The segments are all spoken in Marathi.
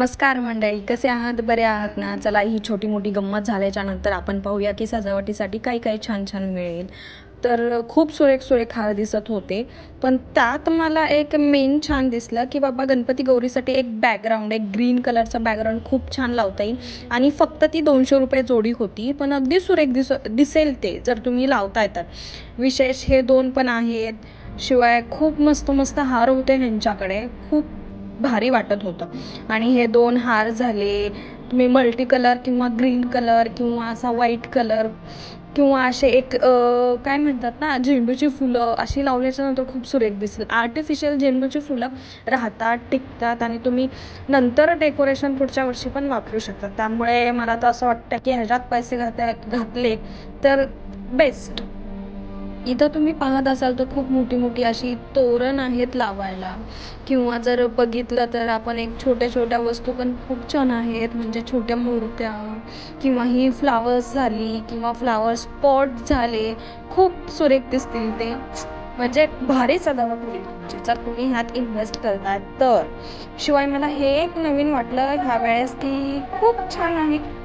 नमस्कार मंडळी, कसे आहात? बरे आहात ना? चला, ही छोटी मोठी गंमत झाल्याच्या नंतर आपण पाहूया की सजावटीसाठी काय काय छान छान मिळेल. तर खूप सुरेख सुरेख हार दिसत होते, पण त्यात मला एक मेन छान दिसलं की बाबा गणपती गौरीसाठी एक बॅकग्राऊंड, एक ग्रीन कलरचा बॅकग्राऊंड खूप छान लावता येईल. आणि फक्त ती 200 रुपये जोडी होती, पण अगदी सुरेख दिसेल ते जर तुम्ही लावता येतात. विशेष हे दोन पण आहेत. शिवाय खूप मस्त मस्त हार होते ह्यांच्याकडे, खूप भारी वाटत होतं. आणि हे दोन हार झाले. तुम्ही मल्टी कलर किंवा ग्रीन कलर किंवा असा व्हाईट कलर किंवा असे एक काय म्हणतात ना, झेंडूची फुलं अशी लावल्याच्या नंतर खूप सुरेख दिसेल. आर्टिफिशियल झेंडूची फुलं राहतात, टिकतात आणि तुम्ही नंतर डेकोरेशन पुढच्या वर्षी पण वापरू शकता. त्यामुळे मला तर असं वाटतं की ह्याच्यात पैसे घातले तर बेस्ट. इथं तुम्ही पाहत असाल तर खूप मोठी मोठी अशी तोरण आहेत लावायला. किंवा जर बघितलं तर आपण एक छोट्या छोट्या वस्तू पण खूप छान आहेत, म्हणजे छोट्या मूर्त्या किंवा ही फ्लावर्स झाली किंवा फ्लावर्स पॉट झाले, खूप सुरेख दिसतील ते. म्हणजे भारी सजावट होईल तुमची जर तुम्ही ह्यात इन्व्हेस्ट करताय तर. शिवाय मला हे एक नवीन वाटलं ह्या वेळेस की खूप छान आहे.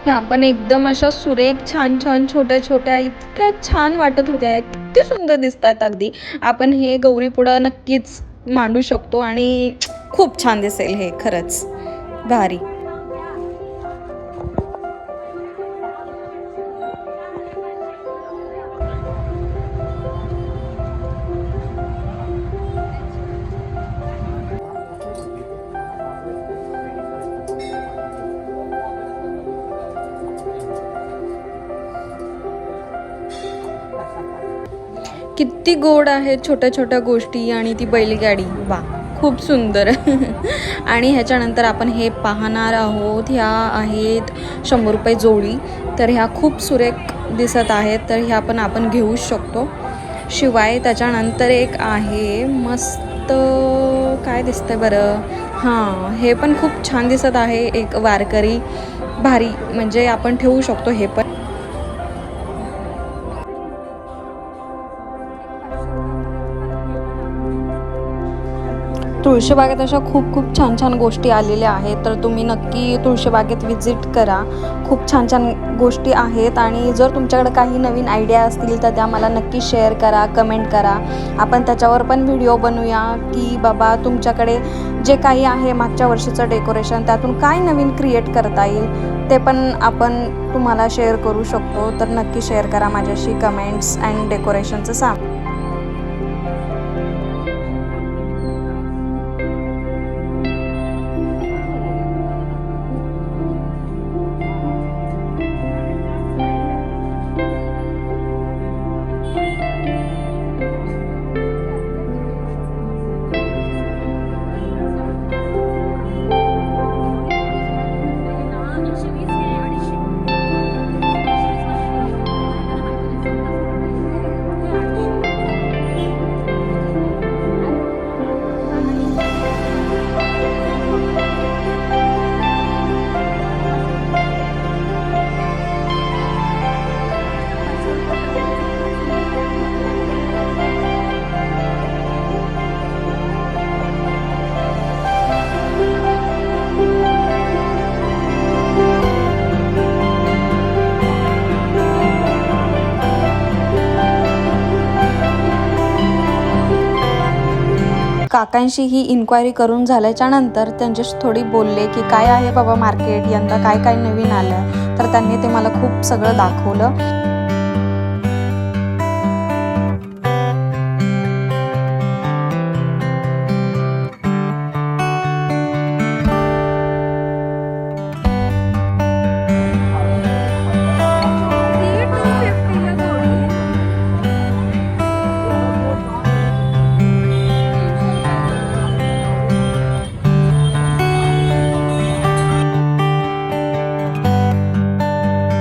ह्या पण एकदम अशा सुरेख छान छान छोट्या छोट्या इतक्या छान वाटत होत्या, किती सुंदर दिसतात अगदी. आपण हे गौरी पुढं नक्कीच मांडू शकतो आणि खूप छान दिसेल हे, खरंच भारी. किती गोड आहेत छोट्या छोट्या गोष्टी आणि ती बैलगाडी, वा खूप सुंदर. आणि ह्याच्यानंतर आपण हे पाहणार आहोत, ह्या आहेत 100 रुपये जोडी. तर ह्या खूप सुरेख दिसत आहेत, तर ह्या पण आपण घेऊ शकतो. शिवाय त्याच्यानंतर एक आहे मस्त, काय दिसतंय बरं, हां हे पण खूप छान दिसत आहे, एक वारकरी, भारी, म्हणजे आपण ठेवू शकतो हे पण. तुळशीबागेत अशा खूप खूप छान छान गोष्टी आलेल्या आहेत, तर तुम्ही नक्की तुळशीबागेत व्हिजिट करा. खूप छान छान गोष्टी आहेत आणि जर तुमच्याकडे काही नवीन आयडिया असतील तर त्या मला नक्की शेअर करा, कमेंट करा. आपण त्याच्यावर पण व्हिडिओ बनवूया की बाबा तुमच्याकडे जे काही आहे मागच्या वर्षीचं डेकोरेशन, त्यातून काय नवीन क्रिएट करता येईल ते पण आपण तुम्हाला शेअर करू शकतो. तर नक्की शेअर करा माझ्याशी कमेंट्स अँड डेकोरेशनचं सांग. काकांशी ही इन्क्वायरी करून झाल्याच्या नंतर त्यांच्याशी थोडी बोलले की काय आहे बाबा मार्केट, यंदा काय काय नवीन आलं. तर त्यांनी ते मला खूप सगळं दाखवलं.